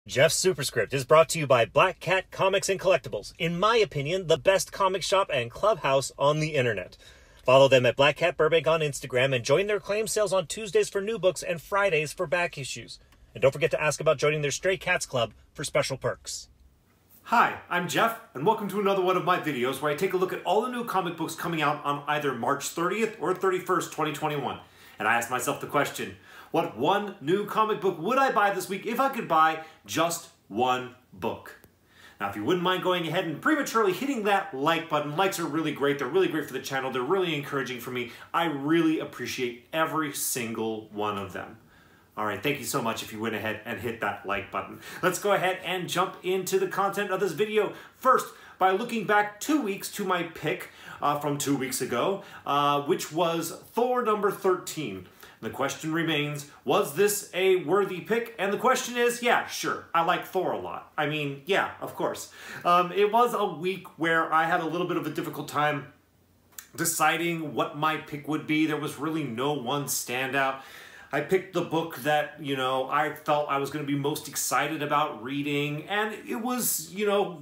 Jeff's Superscript is brought to you by Black Cat Comics and Collectibles, in my opinion, the best comic shop and clubhouse on the internet. Follow them at Black Cat Burbank on Instagram and join their claim sales on Tuesdays for new books and Fridays for back issues. And don't forget to ask about joining their Stray Cats Club for special perks. Hi, I'm Jeff, and welcome to another one of my videos where I take a look at all the new comic books coming out on either March 30th or 31st, 2021. And I asked myself the question, what one new comic book would I buy this week if I could buy just one book? Now, if you wouldn't mind going ahead and prematurely hitting that like button, likes are really great. They're really great for the channel. They're really encouraging for me. I really appreciate every single one of them. All right, thank you so much if you went ahead and hit that like button. Let's go ahead and jump into the content of this video. First, by looking back 2 weeks to my pick from 2 weeks ago, which was Thor number 13. The question remains, was this a worthy pick? And the question is, yeah, sure. I like Thor a lot. I mean, yeah, of course. It was a week where I had a little bit of a difficult time deciding what my pick would be. There was really no one standout. I picked the book that, I felt I was going to be most excited about reading, and it was,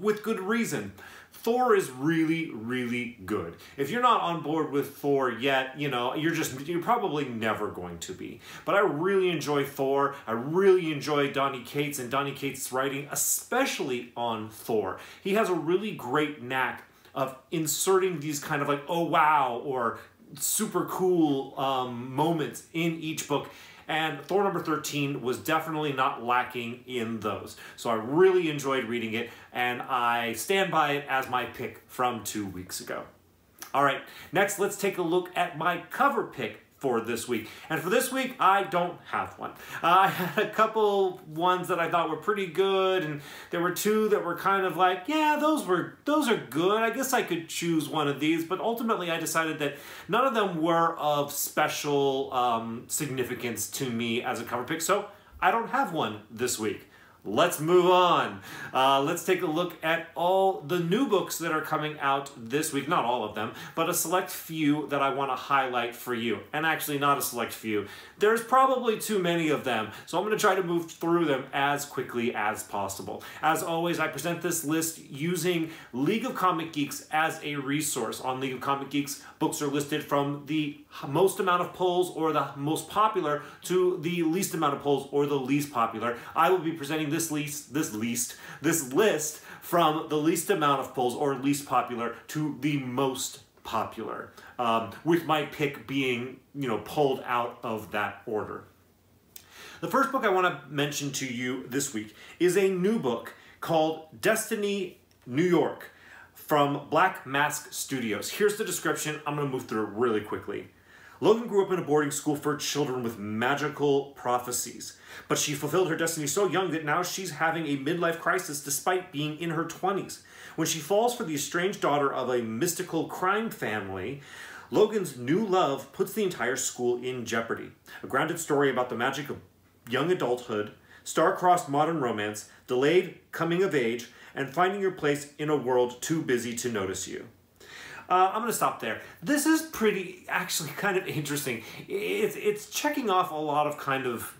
with good reason. Thor is really, really good. If you're not on board with Thor yet, you're probably never going to be. But I really enjoy Thor. I really enjoy Donny Cates and Donny Cates' writing, especially on Thor. He has a really great knack of inserting these kind of like, oh wow, or super cool moments in each book. And Thor number 13 was definitely not lacking in those. So I really enjoyed reading it, and I stand by it as my pick from 2 weeks ago. All right, next let's take a look at my cover pick for this week. And for this week, I don't have one. I had a couple ones that I thought were pretty good, and there were two that were kind of like, yeah, those are good. I guess I could choose one of these, but ultimately I decided that none of them were of special significance to me as a cover pick, so I don't have one this week. Let's move on. Let's take a look at all the new books that are coming out this week. Not all of them, but a select few that I want to highlight for you. And actually not a select few. There's probably too many of them, so I'm going to try to move through them as quickly as possible. As always, I present this list using League of Comic Geeks as a resource. On League of Comic Geeks, books are listed from the most amount of polls or the most popular to the least amount of polls or the least popular. I will be presenting this list from the least amount of polls or least popular to the most popular, with my pick being, pulled out of that order. The first book I want to mention to you this week is a new book called Destiny New York from Black Mask Studios. Here's the description. I'm going to move through it really quickly. Logan grew up in a boarding school for children with magical prophecies, but she fulfilled her destiny so young that now she's having a midlife crisis despite being in her 20s. When she falls for the estranged daughter of a mystical crime family, Logan's new love puts the entire school in jeopardy. A grounded story about the magic of young adulthood, star-crossed modern romance, delayed coming of age, and finding your place in a world too busy to notice you. I'm going to stop there. This is actually kind of interesting. It's checking off a lot of kind of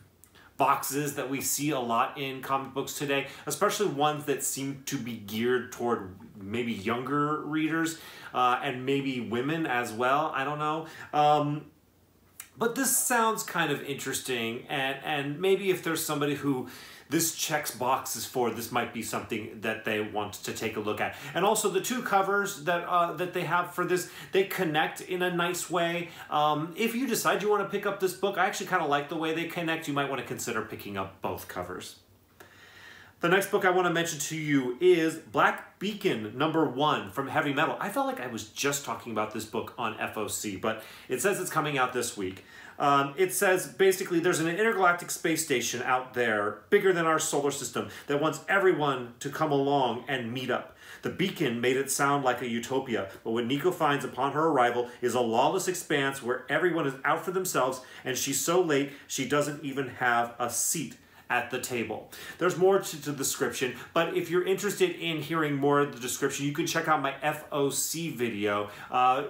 boxes that we see a lot in comic books today, especially ones that seem to be geared toward maybe younger readers and maybe women as well. I don't know. But this sounds kind of interesting, and maybe if there's somebody who this checks boxes for, this might be something that they want to take a look at. And also the two covers that they have for this, they connect in a nice way. If you decide you want to pick up this book, I actually kind of like the way they connect. You might want to consider picking up both covers. The next book I want to mention to you is Black Beacon #1 from Heavy Metal. I felt like I was just talking about this book on FOC, but it says it's coming out this week. It says basically there's an intergalactic space station out there, bigger than our solar system, that wants everyone to come along and meet up. The beacon made it sound like a utopia, but what Nico finds upon her arrival is a lawless expanse where everyone is out for themselves, and she's so late she doesn't even have a seat at the table. There's more to the description, but if you're interested in hearing more of the description, you can check out my FOC video.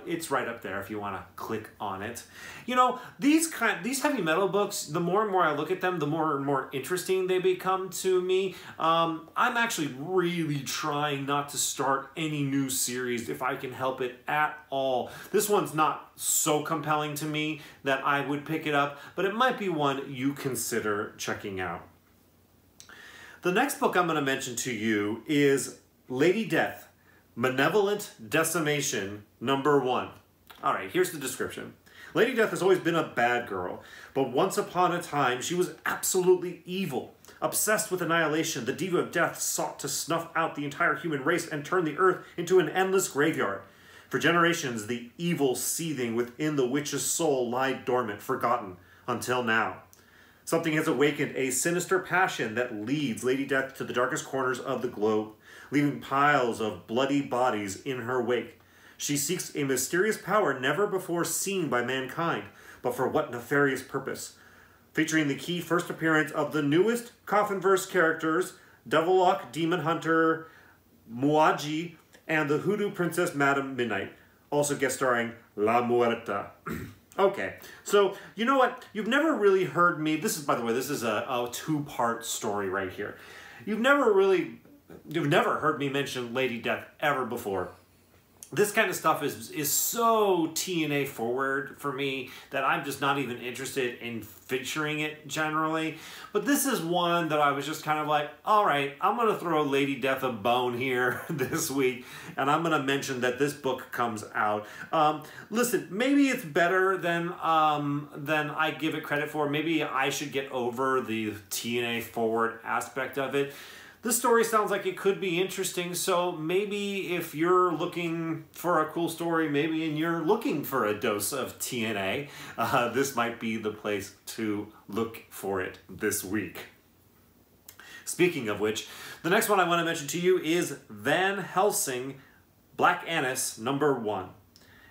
It's right up there if you want to click on it. You know, these heavy metal books, the more and more I look at them, the more and more interesting they become to me. I'm actually really trying not to start any new series if I can help it at all. This one's not so compelling to me that I would pick it up, but it might be one you consider checking out. The next book I'm going to mention to you is Lady Death, Malevolent Decimation, #1. All right, here's the description. Lady Death has always been a bad girl, but once upon a time she was absolutely evil. Obsessed with annihilation, the Diva of Death sought to snuff out the entire human race and turn the earth into an endless graveyard. For generations, the evil seething within the witch's soul lied dormant, forgotten, until now. Something has awakened a sinister passion that leads Lady Death to the darkest corners of the globe, leaving piles of bloody bodies in her wake. She seeks a mysterious power never before seen by mankind, but for what nefarious purpose? Featuring the key first appearance of the newest Coffinverse characters, Devillock Demon Hunter, Muaji, and the Hoodoo Princess Madame Midnight, also guest starring La Muerta. Okay, so you know what? You've never really heard me, this is, by the way, this is a two-part story right here. You've never heard me mention Lady Death ever before. This kind of stuff is so TNA forward for me that I'm just not even interested in featuring it generally. But this is one that I was just kind of like, all right, I'm going to throw Lady Death a bone here this week, and I'm going to mention that this book comes out. Listen, maybe it's better than I give it credit for. Maybe I should get over the TNA forward aspect of it. This story sounds like it could be interesting, so maybe if you're looking for a cool story, maybe and you're looking for a dose of TNA, this might be the place to look for it this week. Speaking of which, the next one I want to mention to you is Van Helsing, Black Annis, #1.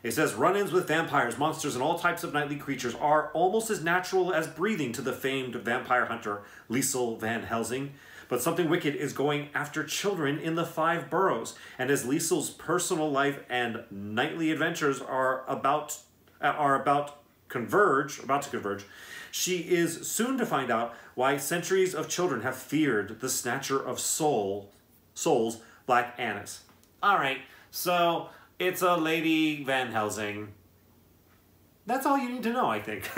It says, run-ins with vampires, monsters, and all types of nightly creatures are almost as natural as breathing to the famed vampire hunter Liesel Van Helsing. But something wicked is going after children in the 5 boroughs, and as Liesel's personal life and nightly adventures are about to converge, she is soon to find out why centuries of children have feared the snatcher of souls, Black Annis. All right, so it's a Lady Van Helsing. That's all you need to know, I think.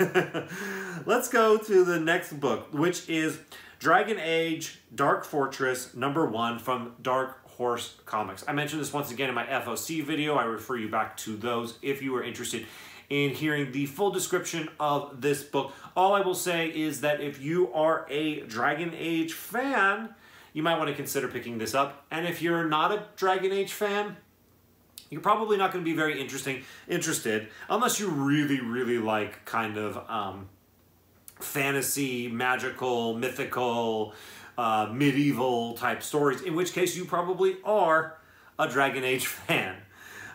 Let's go to the next book, which is Dragon Age Dark Fortress #1 from Dark Horse Comics. I mentioned this once again in my FOC video. I refer you back to those if you are interested in hearing the full description of this book. All I will say is that if you are a Dragon Age fan, you might want to consider picking this up. And if you're not a Dragon Age fan, you're probably not going to be very interested unless you really, really like kind of fantasy, magical, mythical, medieval type stories, in which case you probably are a Dragon Age fan.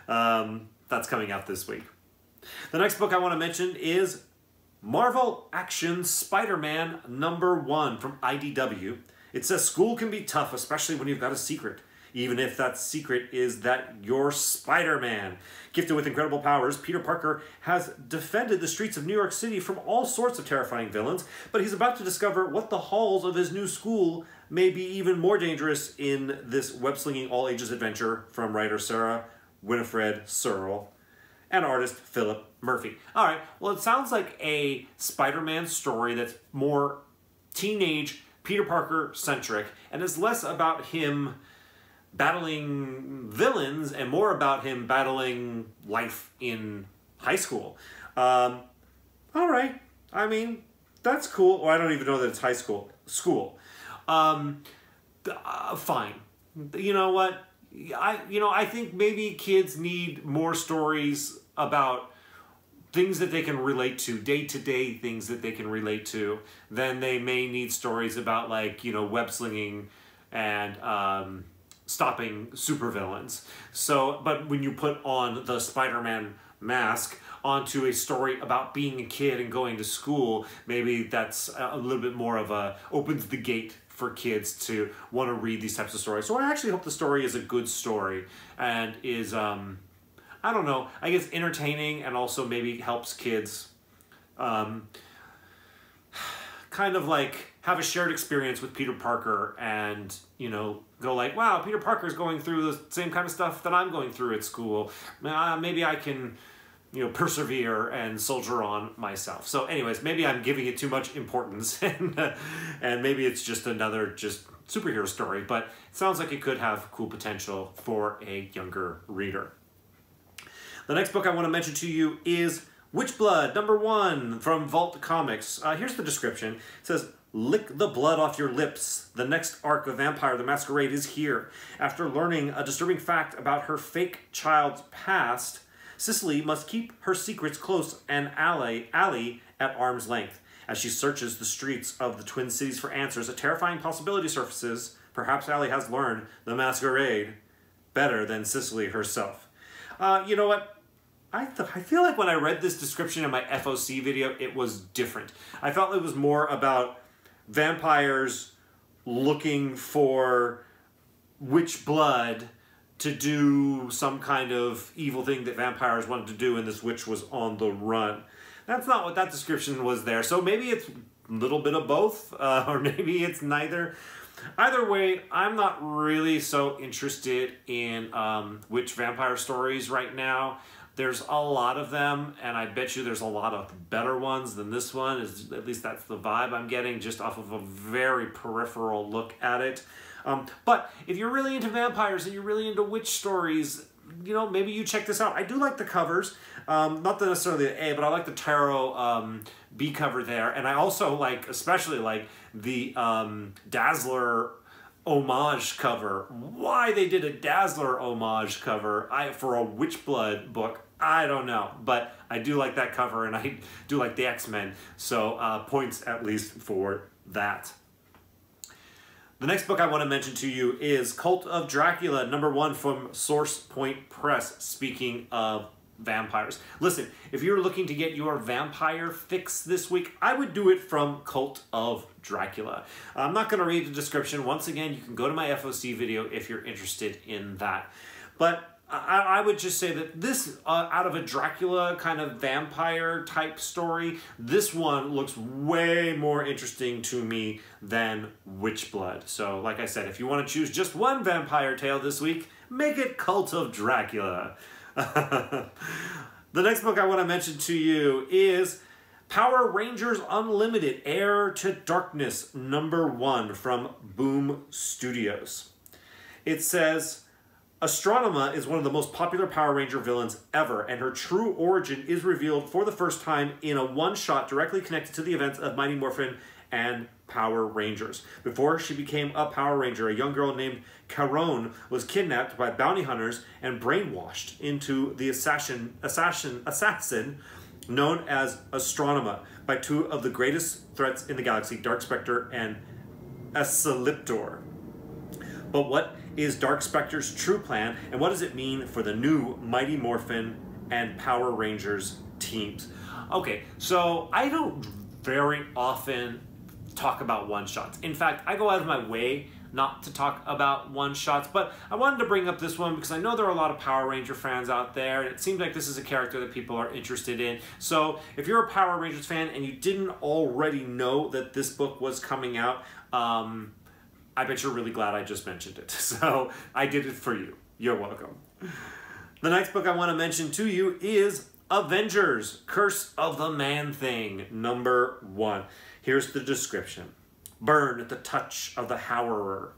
That's coming out this week. The next book I want to mention is Marvel Action Spider-Man #1 from IDW. It says school can be tough, especially when you've got a secret. Even if that secret is that you're Spider-Man. Gifted with incredible powers, Peter Parker has defended the streets of New York City from all sorts of terrifying villains, but he's about to discover what the halls of his new school may be even more dangerous in this web-slinging all-ages adventure from writer Sarah Winifred Searle and artist Philip Murphy. All right, well, it sounds like a Spider-Man story that's more teenage Peter Parker-centric and is less about him battling villains and more about him battling life in high school. All right. I mean, that's cool. Or I don't even know that it's high school. Fine. You know what? I think maybe kids need more stories about things that they can relate to, day-to-day things that they can relate to, than they may need stories about, like, web-slinging and stopping supervillains. So, but when you put on the Spider-Man mask onto a story about being a kid and going to school, maybe that's a little bit more of a, opens the gate for kids to want to read these types of stories. So I actually hope the story is a good story and is, I don't know, I guess entertaining, and also maybe helps kids kind of like have a shared experience with Peter Parker and, you know, go like, wow, Peter Parker's going through the same kind of stuff that I'm going through at school. Maybe I can, you know, persevere and soldier on myself. So anyways, maybe I'm giving it too much importance and maybe it's just another just superhero story, but it sounds like it could have cool potential for a younger reader. The next book I want to mention to you is Witchblood, #1 from Vault Comics. Here's the description. It says, lick the blood off your lips. The next arc of Vampire the Masquerade is here. After learning a disturbing fact about her fake child's past, Cicely must keep her secrets close and Allie at arm's length. As she searches the streets of the Twin Cities for answers, a terrifying possibility surfaces. Perhaps Allie has learned the Masquerade better than Cicely herself. You know what? I feel like when I read this description in my FOC video, it was different. I felt it was more about vampires looking for witch blood to do some kind of evil thing that vampires wanted to do, and this witch was on the run. That's not what that description was there. So maybe it's a little bit of both, or maybe it's neither. Either way, I'm not really so interested in witch vampire stories right now. There's a lot of them, and I bet you there's a lot of better ones than this one. At least that's the vibe I'm getting just off of a very peripheral look at it. But if you're really into vampires and you're really into witch stories, you know, maybe you check this out. I do like the covers, not necessarily the A, but I like the tarot B cover there, and I also like, especially like the Dazzler homage cover. Why they did a Dazzler homage cover for a Witchblood book, I don't know, but I do like that cover, and I do like the X-Men, so points at least for that. The next book I want to mention to you is Cult of Dracula, #1 from Source Point Press, speaking of vampires. Listen, if you're looking to get your vampire fix this week, I would do it from Cult of Dracula. I'm not going to read the description. Once again, you can go to my FOC video if you're interested in that. But I would just say that this, out of a Dracula kind of vampire type story, this one looks way more interesting to me than Witchblood. So, like I said, if you want to choose just one vampire tale this week, make it Cult of Dracula. The next book I want to mention to you is Power Rangers Unlimited, Heir to Darkness, #1 from Boom Studios. It says, Astronema is one of the most popular Power Ranger villains ever, and her true origin is revealed for the first time in a one-shot directly connected to the events of Mighty Morphin and Power Rangers. Before she became a Power Ranger, a young girl named Caron was kidnapped by bounty hunters and brainwashed into the assassin known as Astronema by two of the greatest threats in the galaxy, Dark Spectre and Escaliptor. But what is Dark Spectre's true plan, and what does it mean for the new Mighty Morphin and Power Rangers teams? Okay, so I don't very often talk about one-shots. In fact, I go out of my way not to talk about one-shots, but I wanted to bring up this one because I know there are a lot of Power Ranger fans out there, and it seems like this is a character that people are interested in. So if you're a Power Rangers fan and you didn't already know that this book was coming out, I bet you're really glad I just mentioned it. So I did it for you. You're welcome. The next book I want to mention to you is Avengers, Curse of the Man-Thing, #1. Here's the description. Burn at the touch of the Harrower.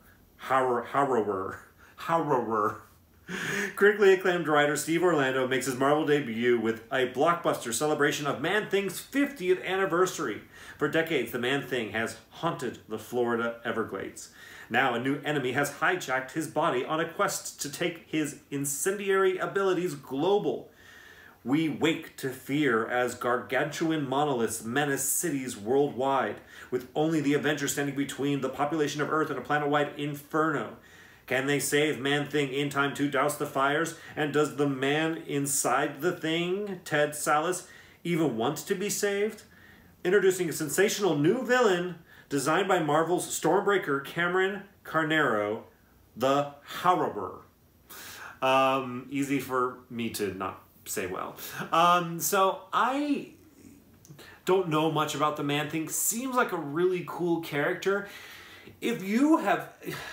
Critically acclaimed writer Steve Orlando makes his Marvel debut with a blockbuster celebration of Man-Thing's 50th anniversary. For decades, the Man-Thing has haunted the Florida Everglades. Now a new enemy has hijacked his body on a quest to take his incendiary abilities global. We wake to fear as gargantuan monoliths menace cities worldwide, with only the Avengers standing between the population of Earth and a planet-wide inferno. Can they save Man-Thing in time to douse the fires? And does the man inside the thing, Ted Sallis, even want to be saved? Introducing a sensational new villain designed by Marvel's Stormbreaker Cameron Carnero, the Horror. Easy for me to not say well. So I don't know much about the Man-Thing. Seems like a really cool character. If you have,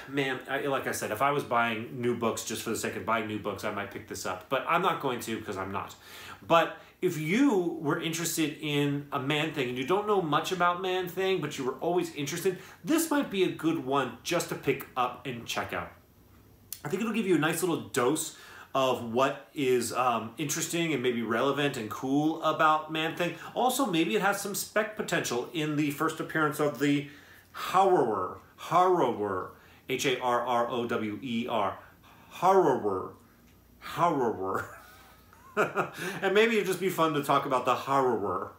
man, like I said, if I was buying new books just for the sake of buying new books, I might pick this up. But I'm not going to because I'm not. But if you were interested in a Man-Thing and you don't know much about Man-Thing, but you were always interested, this might be a good one just to pick up and check out. I think it'll give you a nice little dose of what is interesting and maybe relevant and cool about Man-Thing. Also, maybe it has some spec potential in the first appearance of the Horror, H-A-R-R-O-W-E-R, Horror. And maybe it'd just be fun to talk about the Horror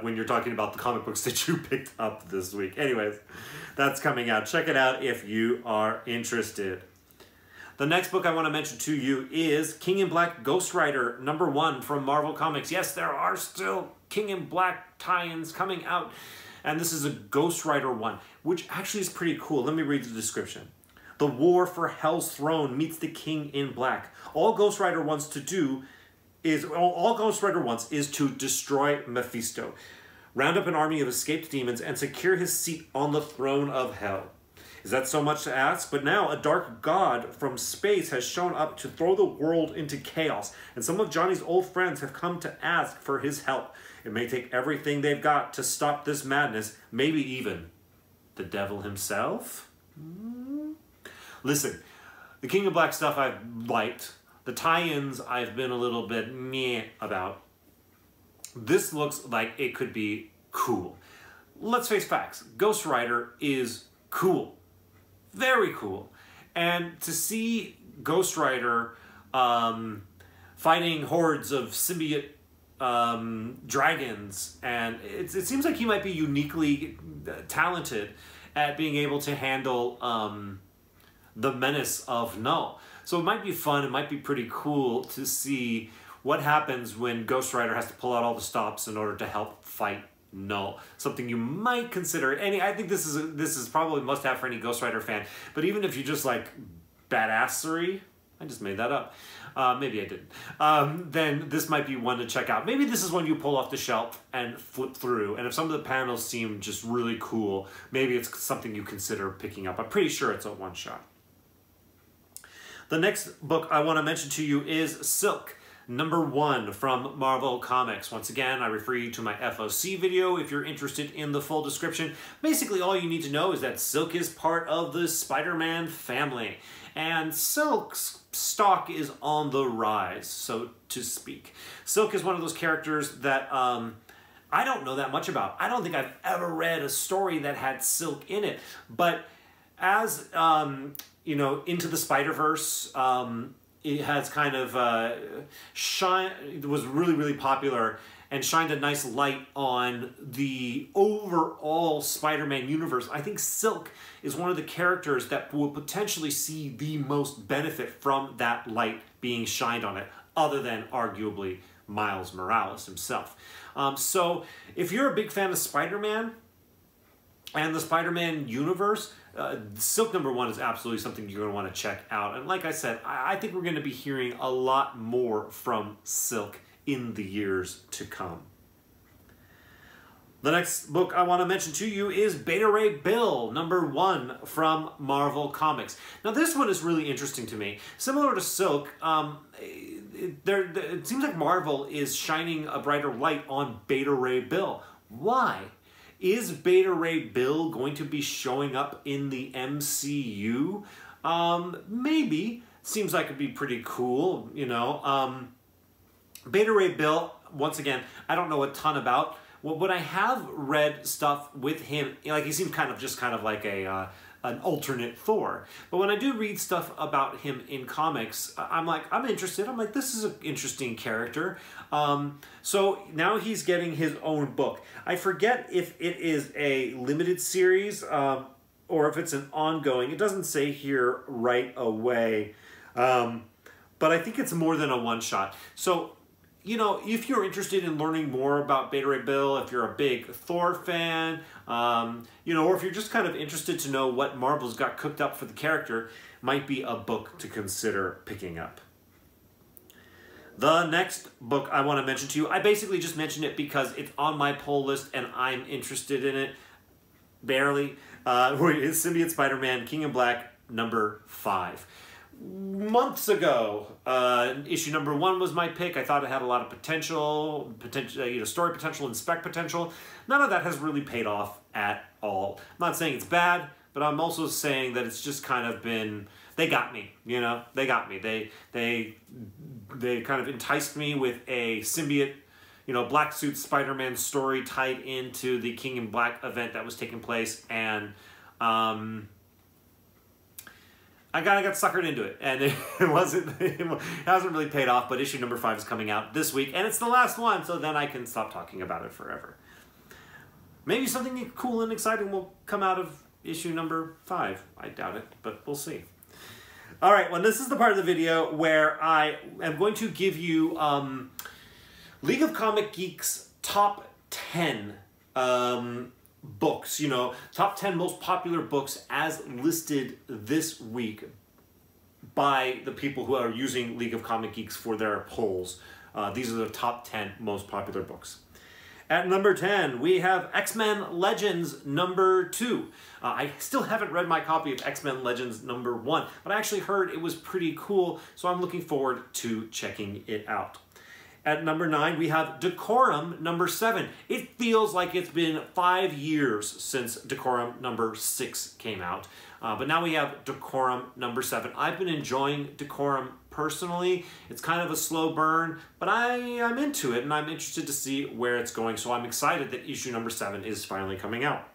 when you're talking about the comic books that you picked up this week. Anyways, that's coming out. Check it out if you are interested. The next book I want to mention to you is King in Black Ghost Rider #1 from Marvel Comics. Yes, there are still King in Black tie-ins coming out. And this is a Ghost Rider one, which actually is pretty cool. Let me read the description. The war for Hell's Throne meets the King in Black. All Ghost Rider wants to destroy Mephisto, round up an army of escaped demons, and secure his seat on the throne of Hell. Is that so much to ask? But now a dark god from space has shown up to throw the world into chaos, and some of Johnny's old friends have come to ask for his help. It may take everything they've got to stop this madness, maybe even the devil himself? Listen, the King of Black stuff I've liked. The tie-ins I've been a little bit meh about. This looks like it could be cool. Let's face facts. Ghost Rider is cool. Very cool. And to see Ghost Rider fighting hordes of symbiote dragons, and it seems like he might be uniquely talented at being able to handle the menace of Null. So it might be fun, it might be pretty cool to see what happens when Ghost Rider has to pull out all the stops in order to help fight Null. Something you might consider. I think this is probably a must-have for any Ghost Rider fan. But even if you just like badassery, I just made that up. Maybe I didn't. Then this might be one to check out. Maybe this is one you pull off the shelf and flip through. And if some of the panels seem just really cool, maybe it's something you consider picking up. I'm pretty sure it's a one-shot. The next book I want to mention to you is Silk, #1 from Marvel Comics. Once again, I refer you to my FOC video if you're interested in the full description. Basically, all you need to know is that Silk is part of the Spider-Man family. And Silk's stock is on the rise, so to speak. Silk is one of those characters that I don't know that much about. I don't think I've ever read a story that had Silk in it. But as, you know, Into the Spider-Verse, it has kind of it was really, really popular and shined a nice light on the overall Spider-Man universe. I think Silk is one of the characters that will potentially see the most benefit from that light being shined on it, other than arguably Miles Morales himself. So if you're a big fan of Spider-Man and the Spider-Man universe, Silk #1 is absolutely something you're going to want to check out. And like I said, I think we're going to be hearing a lot more from Silk in the years to come. The next book I want to mention to you is Beta Ray Bill, #1 from Marvel Comics. Now this one is really interesting to me. Similar to Silk, it seems like Marvel is shining a brighter light on Beta Ray Bill. Why? Is Beta Ray Bill going to be showing up in the MCU? Maybe. Seems like it'd be pretty cool, you know. Beta Ray Bill, once again, I don't know a ton about. Well, when I have read stuff with him, like he seems kind of like an alternate Thor. But when I do read stuff about him in comics, I'm interested. I'm like, this is an interesting character. So now he's getting his own book. I forget if it is a limited series or if it's an ongoing. It doesn't say here right away, but I think it's more than a one-shot. So, you know, if you're interested in learning more about Beta Ray Bill, if you're a big Thor fan, you know, or if you're just kind of interested to know what Marvel's got cooked up for the character, might be a book to consider picking up. The next book I want to mention to you, I basically just mentioned it because it's on my pull list and I'm interested in it, barely. It's Symbiote Spider-Man King in Black #5. Months ago, issue #1 was my pick. I thought it had a lot of potential, you know, story potential and spec potential. None of that has really paid off at all. I'm not saying it's bad, but I'm also saying that it's just kind of been, they got me, you know, they got me. They kind of enticed me with a symbiote, you know, black suit Spider-Man story tied into the King in Black event that was taking place, and I got suckered into it, and it hasn't really paid off, but issue #5 is coming out this week, and it's the last one, so then I can stop talking about it forever. Maybe something cool and exciting will come out of issue #5. I doubt it, but we'll see. All right, well, this is the part of the video where I am going to give you League of Comic Geeks top 10 books, you know, top 10 most popular books as listed this week by the people who are using League of Comic Geeks for their polls. These are the top 10 most popular books. At number 10, we have X-Men Legends #2. I still haven't read my copy of X-Men Legends #1, but I actually heard it was pretty cool, so I'm looking forward to checking it out. At number 9, we have Decorum #7. It feels like it's been 5 years since Decorum #6 came out. But now we have Decorum #7. I've been enjoying Decorum personally. It's kind of a slow burn, but I'm into it and I'm interested to see where it's going. So I'm excited that issue #7 is finally coming out.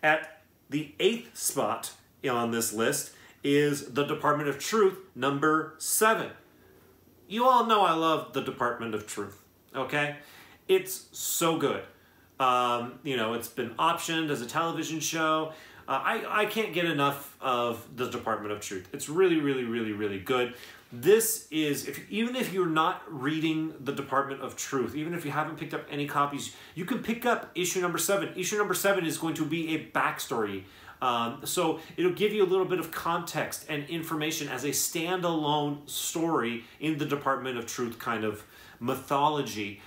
At the 8th spot on this list is the Department of Truth #7. You all know I love the Department of Truth, okay? It's so good. You know, it's been optioned as a television show. I can't get enough of the Department of Truth. It's really, really, really, really good. This is, even if you're not reading the Department of Truth, even if you haven't picked up any copies, you can pick up issue #7. Issue #7 is going to be a backstory. So it'll give you a little bit of context and information as a standalone story in the Department of Truth kind of mythology.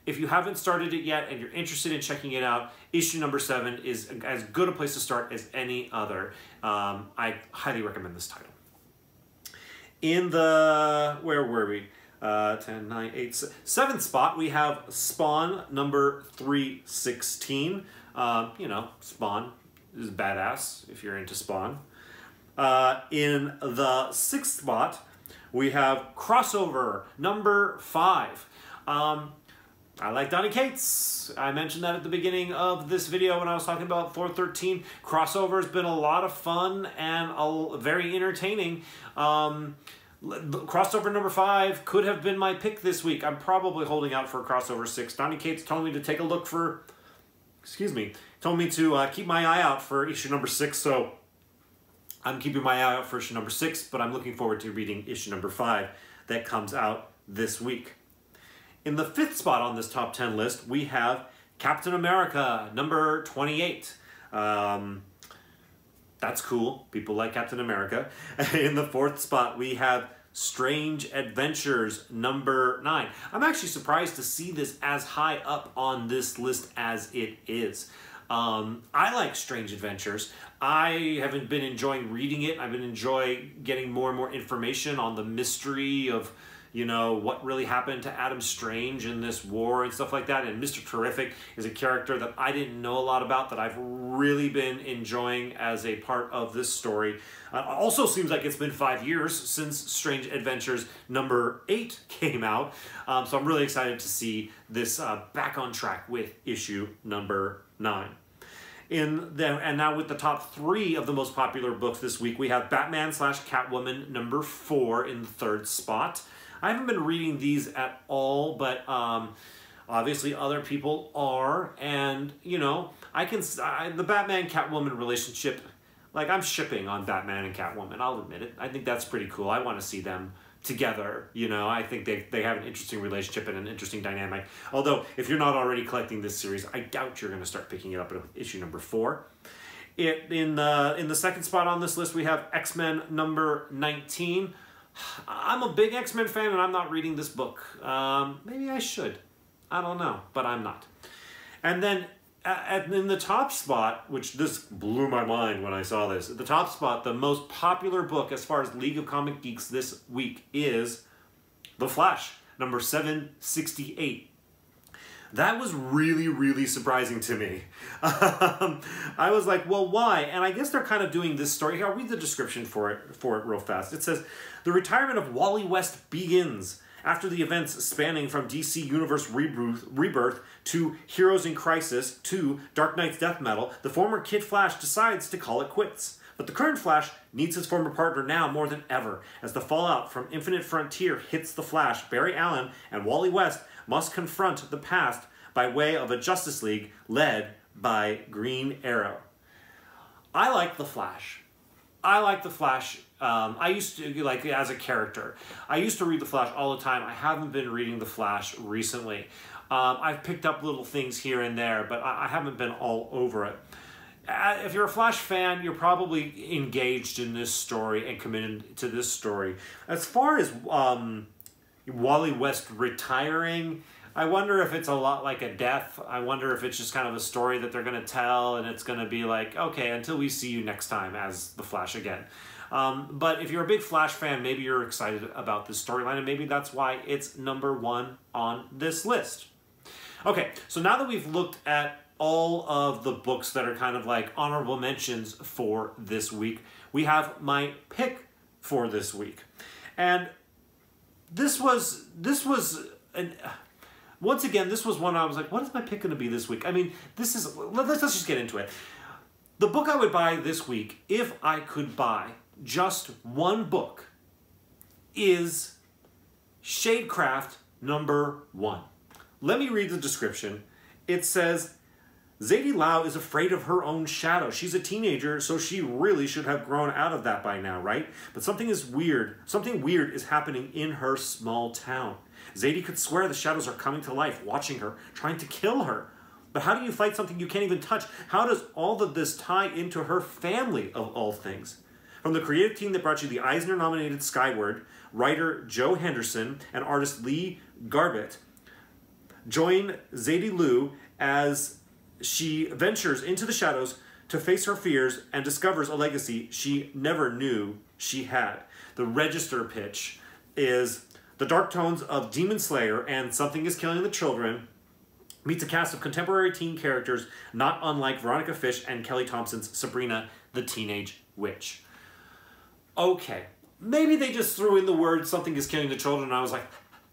If you haven't started it yet and you're interested in checking it out, issue #7 is as good a place to start as any other. I highly recommend this title. In the, where were we? 10, 9, 8, 7th spot, we have Spawn #316. You know, Spawn is badass if you're into Spawn. In the 6th spot, we have Crossover #5. I like Donny Cates. I mentioned that at the beginning of this video when I was talking about 413. Crossover has been a lot of fun and very entertaining. Crossover #5 could have been my pick this week. I'm probably holding out for Crossover 6. Donny Cates told me to take a look for, told me to keep my eye out for issue #6, so I'm keeping my eye out for issue #6, but I'm looking forward to reading issue #5 that comes out this week. In the 5th spot on this top 10 list, we have Captain America #28. That's cool. People like Captain America. In the 4th spot, we have Strange Adventures #9. I'm actually surprised to see this as high up on this list as it is. I like Strange Adventures. I haven't been enjoying reading it. I've been enjoying getting more and more information on the mystery of, you know, what really happened to Adam Strange in this war and stuff like that. And Mr. Terrific is a character that I didn't know a lot about that I've really been enjoying as a part of this story. Also seems like it's been 5 years since Strange Adventures #8 came out. So I'm really excited to see this back on track with issue #9. And now with the top 3 of the most popular books this week, we have Batman/Catwoman #4 in the 3rd spot. I haven't been reading these at all, but obviously other people are, and, you know, the Batman-Catwoman relationship, like, I'm shipping on Batman and Catwoman, I'll admit it. I think that's pretty cool. I want to see them together, you know. I think they have an interesting relationship and an interesting dynamic. Although, if you're not already collecting this series, I doubt you're going to start picking it up at issue number 4. In the second spot on this list, we have X-Men number 19. I'm a big X-Men fan, and I'm not reading this book. Maybe I should. I don't know, but I'm not. And then in the top spot, which this blew my mind when I saw this, at the top spot, the most popular book as far as League of Comic Geeks this week is The Flash, number 768. That was really, really surprising to me. I was like, well, why? And I guess they're kind of doing this story. Here, I'll read the description for it real fast. It says, the retirement of Wally West begins. After the events spanning from DC Universe Rebirth to Heroes in Crisis to Dark Knight's Death Metal, the former Kid Flash decides to call it quits. But the current Flash needs his former partner now more than ever. As the fallout from Infinite Frontier hits the Flash, Barry Allen and Wally West must confront the past by way of a Justice League led by Green Arrow. I like the Flash. I used to, like, as a character, I used to read The Flash all the time. I haven't been reading The Flash recently. I've picked up little things here and there, but I haven't been all over it. If you're a Flash fan, you're probably engaged in this story and committed to this story. As far as Wally West retiring, I wonder if it's a lot like a death. I wonder if it's just kind of a story that they're going to tell, and it's going to be like, okay, until we see you next time as the Flash again. But if you're a big Flash fan, maybe you're excited about this storyline, and maybe that's why it's number 1 on this list. Okay, so now that we've looked at all of the books that are kind of like honorable mentions for this week, we have my pick for this week. And once again, this was one I was like, what is my pick going to be this week? I mean, let's just get into it. The book I would buy this week, if I could buy just one book, is Shadecraft number 1. Let me read the description. It says, Zadie Lau is afraid of her own shadow. She's a teenager, so she really should have grown out of that by now, right? But something weird is happening in her small town. Zadie could swear the shadows are coming to life, watching her, trying to kill her. But how do you fight something you can't even touch? How does all of this tie into her family, of all things? From the creative team that brought you the Eisner-nominated Skyward, writer Joe Henderson and artist Lee Garbett join Zadie Lau as she ventures into the shadows to face her fears and discovers a legacy she never knew she had. The register pitch is the dark tones of Demon Slayer and Something is Killing the Children meets a cast of contemporary teen characters not unlike Veronica Fish and Kelly Thompson's Sabrina the Teenage Witch. Okay, maybe they just threw in the word Something is Killing the Children and I was like,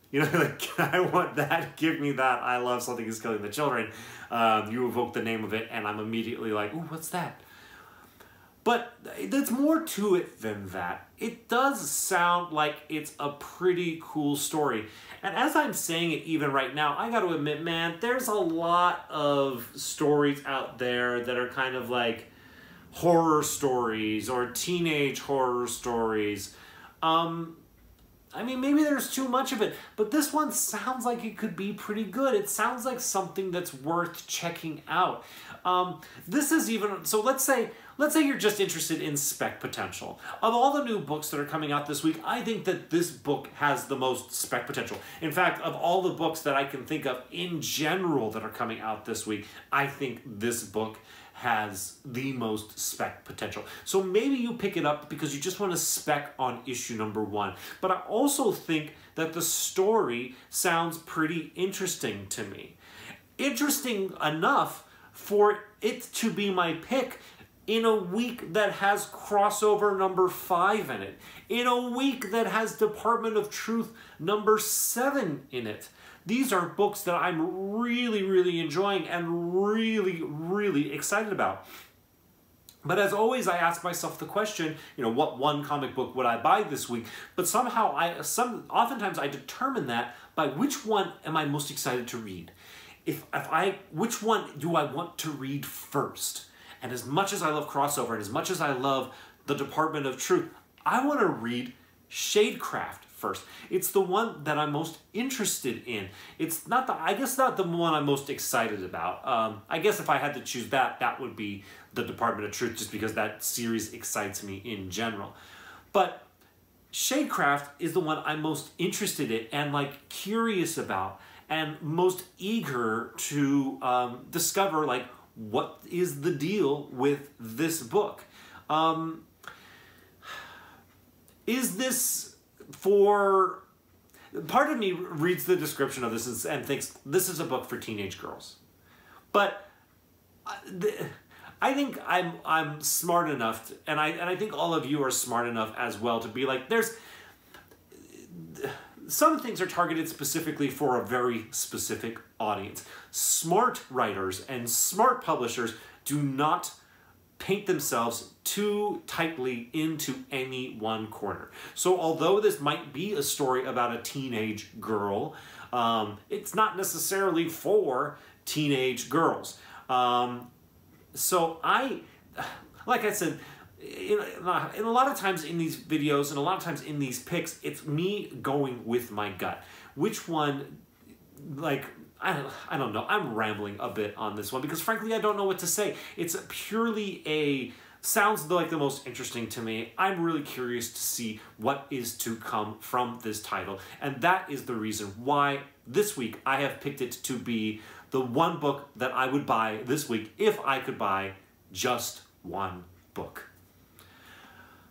you know, like, I want that, give me that, I love Something is Killing the Children. You evoke the name of it and I'm immediately like, ooh, what's that? But there's more to it than that. It does sound like it's a pretty cool story. And as I'm saying it even right now, I got to admit, man, there's a lot of stories out there that are kind of like horror stories or teenage horror stories. I mean, maybe there's too much of it, but this one sounds like it could be pretty good. It sounds like something that's worth checking out. This is even, so let's say you're just interested in spec potential. Of all the new books that are coming out this week, I think that this book has the most spec potential. In fact, of all the books that I can think of in general that are coming out this week, I think this book has the most spec potential. So maybe you pick it up because you just want to spec on issue number 1. But I also think that the story sounds pretty interesting to me. Interesting enough for it to be my pick in a week that has crossover number 5 in it. In a week that has Department of Truth number 7 in it. These are books that I'm really, really enjoying and really, really excited about. But as always, I ask myself the question, you know, what one comic book would I buy this week? But somehow, oftentimes I determine that by which one am I most excited to read. which one do I want to read first? And as much as I love crossover and as much as I love the Department of Truth, I want to read Shadecraft first. It's the one that I'm most interested in. It's not I guess not the one I'm most excited about. I guess if I had to choose that would be the Department of Truth, just because that series excites me in general. But Shadecraft is the one I'm most interested in and like curious about and most eager to discover, like, what is the deal with this book. Is this for... Part of me reads the description of this and thinks this is a book for teenage girls. But I think I'm smart enough, and I think all of you are smart enough as well to be like, some things are targeted specifically for a very specific audience. Smart writers and smart publishers do not paint themselves too tightly into any one corner. So although this might be a story about a teenage girl, it's not necessarily for teenage girls. So like I said, in a lot of times in these videos and a lot of times in these picks, it's me going with my gut. Which one, like, I don't know. I'm rambling a bit on this one because frankly, I don't know what to say. It's purely sounds like the most interesting to me. I'm really curious to see what is to come from this title. And that is the reason why this week I have picked it to be the one book that I would buy this week if I could buy just one book.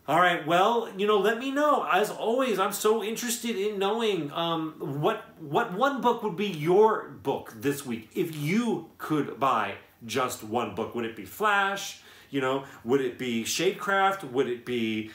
All right, well, let me know. As always, I'm so interested in knowing what one book would be your book this week. If you could buy just one book, would it be Flash? Would it be Shadecraft? Would it be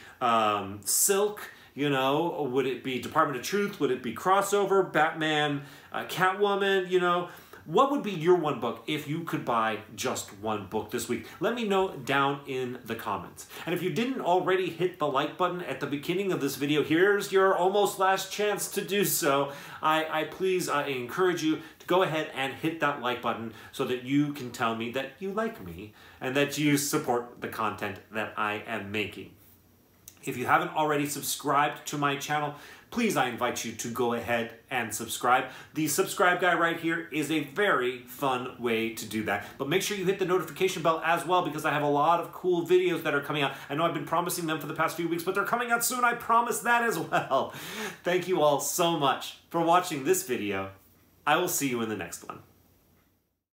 Silk? Would it be Department of Truth? Would it be crossover, Batman, Catwoman? What would be your one book if you could buy just one book this week? Let me know down in the comments. And if you didn't already hit the like button at the beginning of this video, here's your almost last chance to do so. I encourage you to go ahead and hit that like button so that you can tell me that you like me and that you support the content that I am making. If you haven't already subscribed to my channel, please, I invite you to go ahead and subscribe. The subscribe guy right here is a very fun way to do that. But make sure you hit the notification bell as well, because I have a lot of cool videos that are coming out. I know I've been promising them for the past few weeks, but they're coming out soon. I promise that as well. Thank you all so much for watching this video. I will see you in the next one.